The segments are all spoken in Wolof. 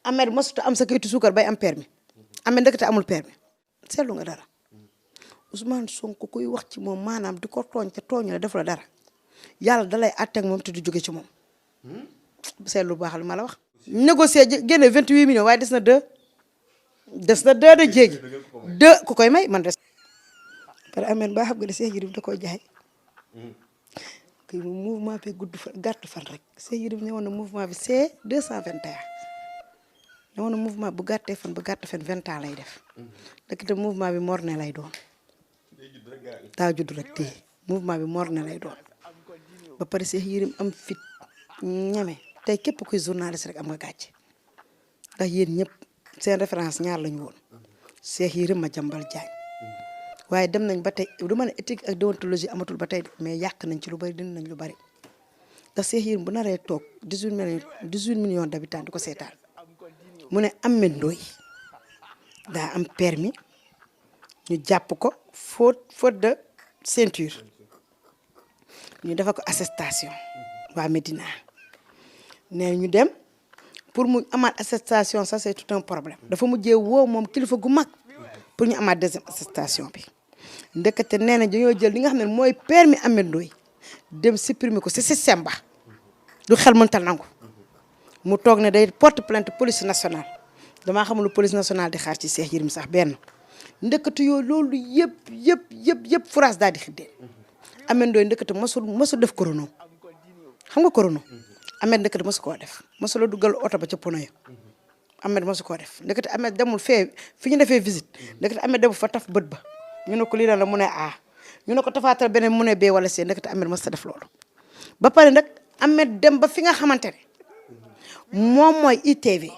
Ahmed mosut am sa kayitu suukar bay am permis Ahmed ndekete amul permis seetlu nga dara Ousmane Sonko kuy wax ci moom maanaam di ko tooñ te tooñu la def la dara yàlla dalay àtteeg moom te du jóge ci moom seetlu baax li ma la wax. négocier génne 28 millions waaye des na 2 de jéegi 2 ku koy may man des. par Ahmed ba xam nga ne Cheikh Yérim da koy jaay kii mouvement bi gudd fan gàtt fan rek Cheikh Yérim ne woon na mouvement bi c'est 221 ne woon na mouvement bu gàttee fan ba gàtt fan 20 ans lay def dëkk te mouvement bi morne lay doon daa judd rek téye mouvement bi morne lay doon ba pare Cheikh Yérim am fit ñame tey képp kuy journaliste rek am nga gàcce ndax yéen ñëpp seen référence ñaar lañu woon Cheikh Yérim Madiambal Diagne waaye dem nañ ba tey du ma ne éthique ak déontologie amatul ba tey mais yàq nañ ci lu bari dindi nañ lu bari ndax Cheikh Yérim bu naree toog 18 millions d'habitants di ko seetaan mu ne Ahmed Ndoye daa am permis ñu jàpp ko faute de ceinture ñu defal ko attestation waa Médina nee ñu dem pour mu amaat attestation ça c'est tout un problème dafa mujjee woo moom kilifa gu mag pour ñu amaat deuxième attestation bi ndekete nee na dañoo jël li nga xam ne mooy permis Ahmed Ndoye dem supprimer ko ci système ba lu xel mënta nangu mu toog ne day porte plainte police nationale damaa xamul lu police nationale di xaar ci Cheikh Yérim sax benn ndekete yoo loolu yëpp France daal di xiddee Ahmed Ndoye ndekete mosul def corono xam nga corono Ahmed ndekete mosu koo def mosu la duggal oto ba ca pono ya Ahmed mosu koo def ndekete Ahmed demul fi ñu defee visite ndekete Ahmed demul fa taf bët ba ñu ne ko lii la mu ne A ñu ne ko tafaatal beneen mu ne B wala C ndekete Ahmed mos ta def loolu ba pare nag Ahmed dem ba fi nga xamante ne moom mooy ITV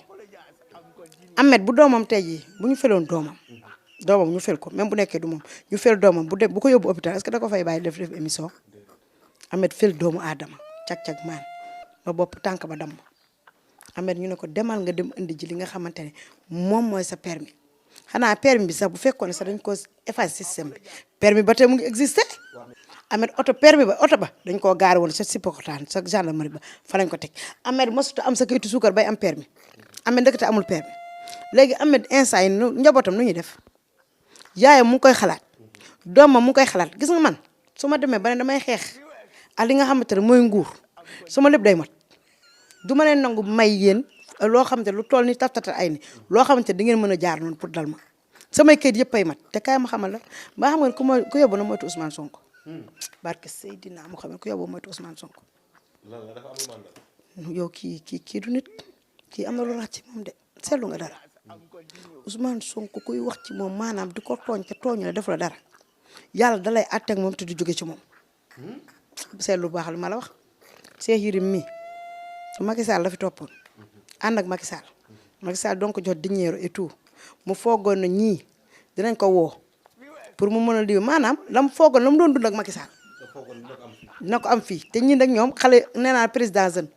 Ahmed bu doomam tey jii bu ñu feloon doomam ñu fel ko même bu nekkee du moom ñu fel doomam bu ko yóbbu hôpital est-ce que da ko fay bàyyi def émission Ahmed fel doomu aadama cag-cag maan ba bopp tànk ba damm Ahmed ñu ne ko demal nga dem indi ji li nga xamante ne moom mooy sa permis xanaa permis bi sax bu fekkoon ne sax dañ ko effacer système bi permis ba tey mu ngi existé Ahmed permis ba oto ba dañ koo gaare woon sa Sébikotane sa gendarmerie ba fa lañ ko teg Ahmed mosut am sa kayitu suukar bay am permis Ahmed ndekete amul permis léegi Ahmed instant yi njabootam nu ñuy def yaayam mu ngi koy xalaat doomam mu ngi koy xalaat gis nga man su ma demee ba ne damay xeex ak li nga xamante ne mooy nguur sama lépp day mat du ma leen nangu may yéen loo xamante lu toll ni taftatal ay ni loo xamante di ngeen mën a jaar noonu pour dal ma samay kayit yëpp ay mat te kaay ma xamal la ba xam nga ku yóbbu na moytu Ousmane Sonko barke Seydina mu xam ku yóbbu moytu Ousmane Sonko lan la dafa amul mandat yow kii du nit kii am na lu rax ci moom de seetlu nga dara Ousmane Sonko kuy wax ci moom maanaam di ko tooñ te tooñu la def la dara yàlla dalay àtteeg moom te du jóge ci moom seetlu baax li ma la wax Cheikh Yérim mi Macky Sall la fi toppoon ànd ak Macky Sall donc jot dinheiro et tout mu foogoon na ñii dinañ ko woo pour mu mën a lii maanaam la mu foogoon la mu doon dund ak Macky Sall dina ko am fii te ñii nag ñoom xale nee naa président jeune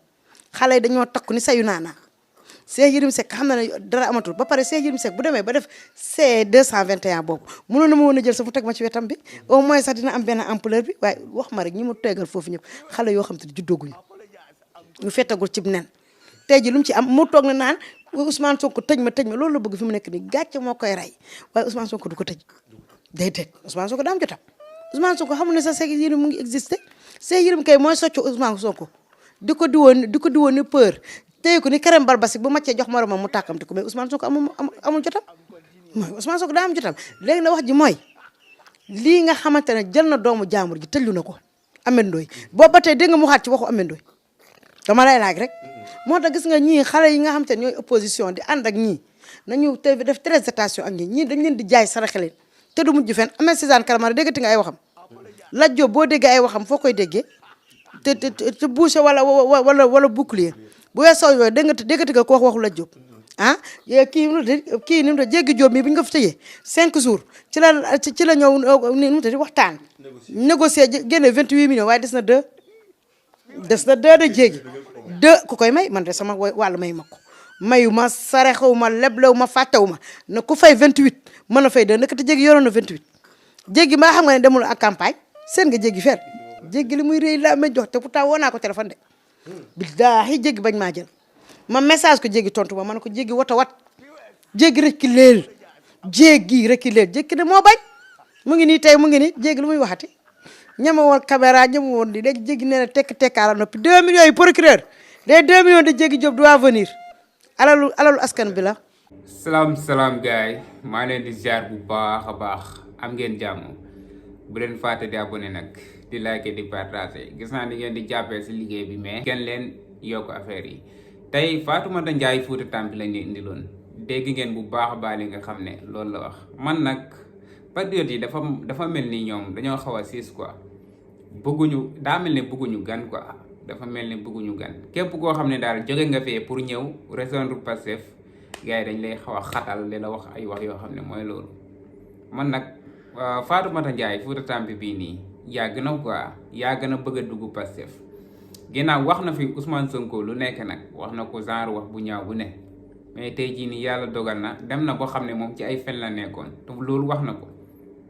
xale yi dañoo takku ni sayu naanaa Cheikh Yérim Seck xam na ne dara amatul ba pare Cheikh Yérim Seck bu demee ba def C221 boobu mënoon na ma woon a jël sa fu teg ma ci wetam bi au moins sax dina am benn ampleur bi waaye wax ma rek ñi mu tegal foofu ñëpp xale yoo xam te ne juddooguñu ñu fettagul cib nen tey ji lu mu ci am mu toog na naan Ousmane Sonko tëj ma loolu la bëgg fi mu nekk nii gàcce moo koy rey waaye Ousmane Sonko du ko tëj déedéet Ousmane Sonko daa am jotam Ousmane Sonko xamul ne sax Cheikh Yérim mu ngi existé Cheikh Yérim kay mooy soccu Ousmane Sonko di ko diwoon ni peur téye ko ni Karim Barbasik bu maccee jox moromam mu tàkkamti ko mais Ousmane Sonko amul jotam mooy Ousmane Sonko daa am jotam léegi na wax ji mooy lii nga xamante ne jël na doomu jaambur ji tëllu na ko Ahmed Ndoye boobu ba tey dégg nga mu xaat ci waxu Ahmed Ndoye dama lay laaj rek moo tax gis nga ñii xale yi nga xamante ne ñooy opposition di ànd ak ñii nañu te def très attention ak ñii dañ leen di jaay saraxe leen te du mujj fenn Ahmed Suzanne Camara déggati nga ay waxam Lat Diop boo déggee ay waxam foo koy déggee te boucher wala bouclier bu weesoo yooyu déggati nga ko waxu Lat Diop ah kii ni mu tudd jéggi Diop mi bu ñu ko fi tëjee 5 jours ci la ñëw ni mu tudd waxtaan négocier génne 28 millions waaye des na 2 de jéggi 2 ku koy may man de sama wàllu may ma ko mayu ma sarexewu ma leblewu ma fàttewu ma na ku fay 28 mën a fay 2 naka te jéggi yoroon na 28 jéggi maa xam nga ne demul ak campagne seen nga jéggi fer jéggi li muy réy laa may jox te pourtant woo naa ko téléphone de billaahi jéggi bañ maa jël ma message ko jéggi tontu ma man ko jéggi wata wat jéggi reculer jéggi ne moo bañ mu ngi nii tey mu ngi nii jéggi lu muy waxati ñama woon caméra ñama woon di léegi jéggi nee na tekk-tekkaaral noppi 2 millions yi procureur les 2 millions de Jéggi Diop doit venir alalu askan bi la. salaam gars yi maa leen di ziar bu baax a baax am ngeen jàmm bu leen fàtte di abonné nag di like di partager gis naa ni ngeen di jàppee si liggéey bi mais kenn leen yokk affaire yi tey Fatoumata Ndiaye Fouta Tampi lañ leen indiloon dégg ngeen bu baax a baax li nga xam ne loolu la wax man nag patriote yi dafa mel ni ñoom dañoo xaw a siis quoi bëgguñu daa mel ne bëgguñu gan quoi dafa mel ne bëgguñu gan képp koo xam ne daal jóge nga fee pour ñëw rejoindre Pastef gars yi dañ lay xaw a xatal di la wax ay wax yoo xam ne mooy loolu man nag Fatoumata Ndiaye Fouta Tampi bii nii yàgg na quoi yàgg na bëgg a dugg Pastef ginnaaw wax na fi Ousmane Sonko lu nekk nag wax na ko genre wax bu ñaaw bu ne mais tey jii nii yàlla dogal na dem na boo xam ne moom ci ay fen la nekkoon te loolu wax na ko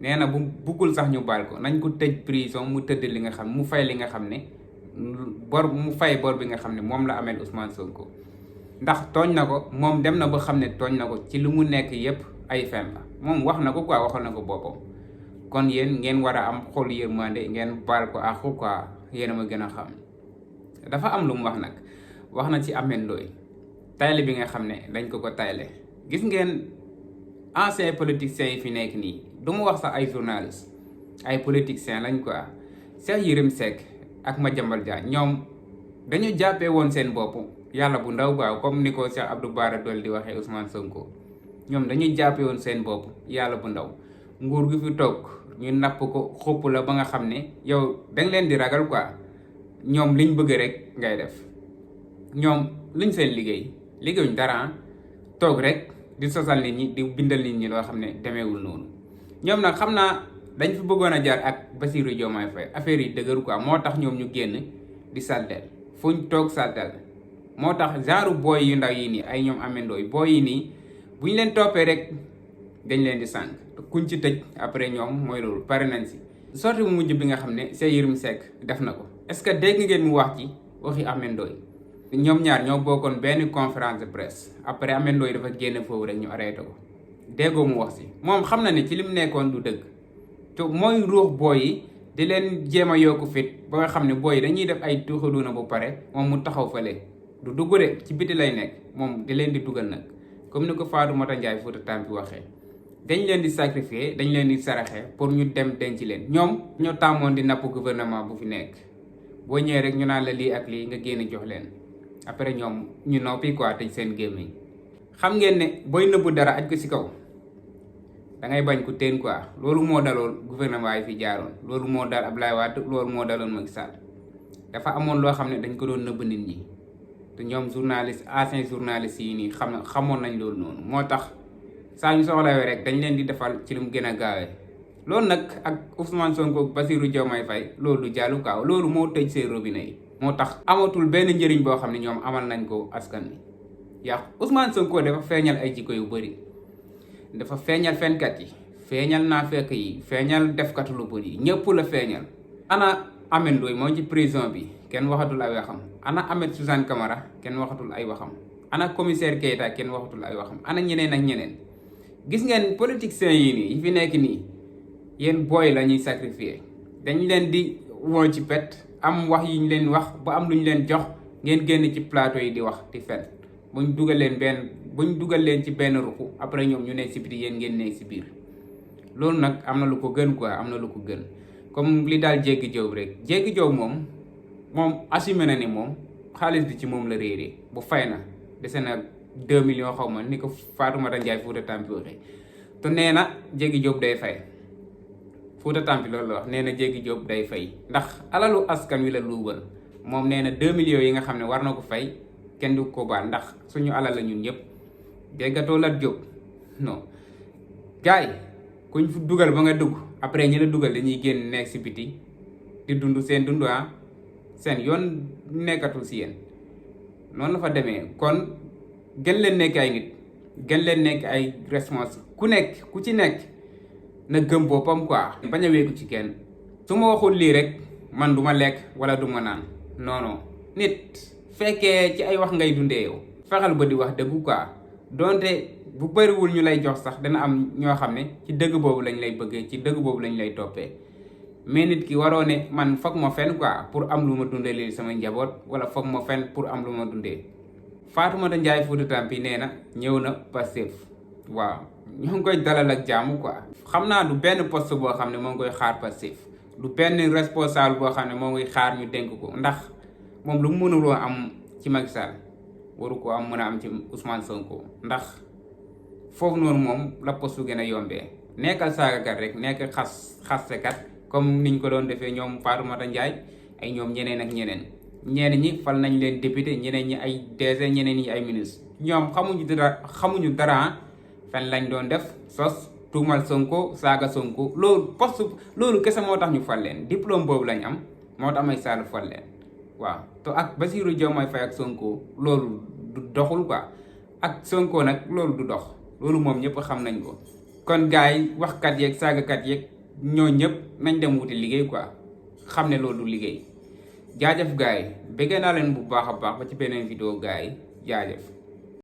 nee na bu buggul sax ñu baal ko nañ ko tëj prison mu tëdd li nga xam mu fay li nga xam ne mu fay bor bi nga xam ne moom la ameel Ousmane Sonko ndax tooñ na ko moom dem na ba xam ne tooñ na ko ci lu mu nekk yépp ay fen la moom wax na ko quoi waxal na ko boppam kon yéen ngeen war a am xol yërmande ngeen baal ko ak quoi yéen a ma gën a xam dafa am lu mu wax nag wax na ci Ameth Ndoye tayle bi nga xam ne dañ ko tayle gis ngeen ancien politiciens yi fi nekk nii du mu wax sax ay journalistes ay politiciens lañ quoi Cheikh Yérim Seck ak Madiambal Diagne ñoom dañu jàppee woon seen bopp yàlla bu ndaw quoi comme ni ko Cheikh Abdou Bara Dolly di waxee Ousmane Sonko ñoom dañuy jàppee woon seen bopp yàlla bu ndaw nguur gi fi toog ñu napp ko xupp la ba nga xam ne yow danga leen di ragal quoi ñoom liñ bëgg rek ngay def ñoom luñ seen liggéeyuñ dara toog rek di sosal nit ñi di bindal nit ñi loo xam ne demeewul noonu ñoom nag xam naa dañ fi bëggoon a jaar ak Bassirou Diomaye Faye affaire yi dëgër quoi moo tax ñoom ñu génn di saltel fuñ toog saltel moo tax genre booy yu ndaw yi nii ay ñoom Ameth Ndoye booy yi nii bu ñu leen toppee rek dañ leen di sànq kuñ ci tëj après ñoom mooy loolu pare nañ si sorti bu mujj bi nga xam ne Cheikh Yérim Seck def na ko est-ce que dégg ngeen mu wax ci waxi Ameth Ndoye ñoom ñaar ñoo bokkoon benn conférence de presse après Ameth Ndoye dafa génn foofu rek ñu arrêté ko déggoo mu wax si moom xam na ne ci li mu nekkoon du dëgg te mooy ruux booy yi di leen jéem a yokku fit ba nga xam ne booy yi dañuy def ay tuuxaduuna bu pare moom mu taxaw fële du dugg de ci biti lay nekk moom di leen di dugal nag comme ni ko Fatoumata Ndiaye Fouta Tampi waxee dañ leen di sacrifier dañ leen di saraxe pour ñu dem denc leen ñoom ñoo tàmmoon di napp gouvernement bu fi nekk boo ñëwee rek ñu naan la lii ak lii nga génn jox leen après ñoom ñu noppi quoi tëj seen gémmiñ xam ngeen ne booy nëbbu dara aj ko si kaw da ngay bañ ku teen quoi loolu moo daloon gouvernement yi fi jaaroon loolu moo dal Abdoulaye Wade loolu moo daloon Macky Sall dafa amoon loo xam ne dañ ko doon nëbb nit ñi te ñoom journaliste ancien journaliste yi nii xamoon nañ loolu noonu moo tax saa ñu soxlawee rek dañ leen di defal ci lu mu gën a gaawee loolu nag ak Ousmane Sonko Bassirou Diomaye Faye loolu du jàllu kaaw loolu moo tëj seen robinet yi moo tax amatul benn njëriñ boo xam ne ñoom amal nañ ko askan wi yaa Ousmane Sonko dafa feeñal ay jikko yu bëri dafa feeñal fenkat yi feeñal naafeq yi feeñal defkatu lu bëri yi ñëpp la feeñal ana Ameth Ndoye moo ci prison bi kenn waxatul ay waxam ana Ahmed Suzanne Camara kenn waxatul ay waxam ana commissaire Keita kenn waxatul ay waxam ana ñeneen ak ñeneen gis ngeen politiciens yi nii yi fi nekk nii yéen booy la ñuy sacrifier dañ leen di woo ci pet am wax yi ñu leen wax ba am lu ñu leen jox ngeen génn ci plateau yi di wax di fen buñ dugal leen ci benn ruku après ñoom ñu nekk si biti yéen ngeen nekk si biir loolu nag am na lu ko gën quoi am na lu ko gën comme li daal Jéggi Diop rek Jéggi Diop moom assumé na ni moom xaalis bi ci moom la réeree bu fay na dese na 2 millions xaw ma ni ko Fatoumata Ndiaye Fouta Tampi waxee te nee na Jéggi Diop day fay Fouta Tampi loolu la wax nee na Jéggi Diop day fay ndax alalu askan wi la luubal moom nee na 2 millions yi nga xam ne war na ko fay kenn du ko baal ndax suñu alal la ñun ñëpp déggatoo Lat Diop non gars yi kuñ fu dugal ba nga dugg après ñi la dugal dañuy génn nekk si biti di dund seen dund seen yoon nekkatul si yéen noonu la fa demee kon gën leen nekk ay nit gën leen nekk ay responsable ku ci nekk na gëm boppam quoi bañ a wéeku ci kenn su ma waxul lii rek man du ma lekk wala du ma naan non nit fekkee ci ay wax ngay dundee yow fexeel ba di wax dëgg quoi donte bu bëriwul ñu lay jox sax dana am ñoo xam ne ci dëgg boobu lañ lay bëggee ci dëgg boobu lañ lay toppee mais nit ki waroo ne man foog ma fen quoi pour am lu ma dundee lii sama njaboot wala foog ma fen pour am lu ma dundee. Fatoumata Ndiaye Fouta Tampi nee na ñëw na Pastef waaw ñoo ngi koy dalal ak jàmm quoi. xam naa du benn poste boo xam ne moo ngi koy xaar Pastef du benn responsable boo xam ne moo ngi xaar ñu dénk ko ndax moom lu mu mënuloo am ci Macky Sall waru ko am mën a am ci Ousmane Sonko ndax foofu noonu moom la poste gën a yombee nekkal saagakat rek nekk xastekat comme niñ ko doon defee ñoom Fatoumata Ndiaye ay ñoom ñeneen ak ñeneen ñi fal nañ leen député ñeneen ñi ay DG ñeneen ñi ay ministre ñoom xamuñu dara fen lañ doon def sos tuumal Sonko saaga Sonko loolu kese moo tax ñu fal leen diplôme boobu lañ am moo tax Macky Sall fal leen waaw te ak Bassirou Diomaye Faye ak Sonko loolu du doxul quoi ak Sonko nag loolu du dox loolu moom ñëpp xam nañ ko kon gars yi waxkat yeeg saagakat yeeg ñoo ñëpp nañ dem wuti liggéey quoi xam ne loolu du liggéey jaajëf gars yi bëggee naa leen bu baax a baax ba ci beneen vidéo gars yi jaajëf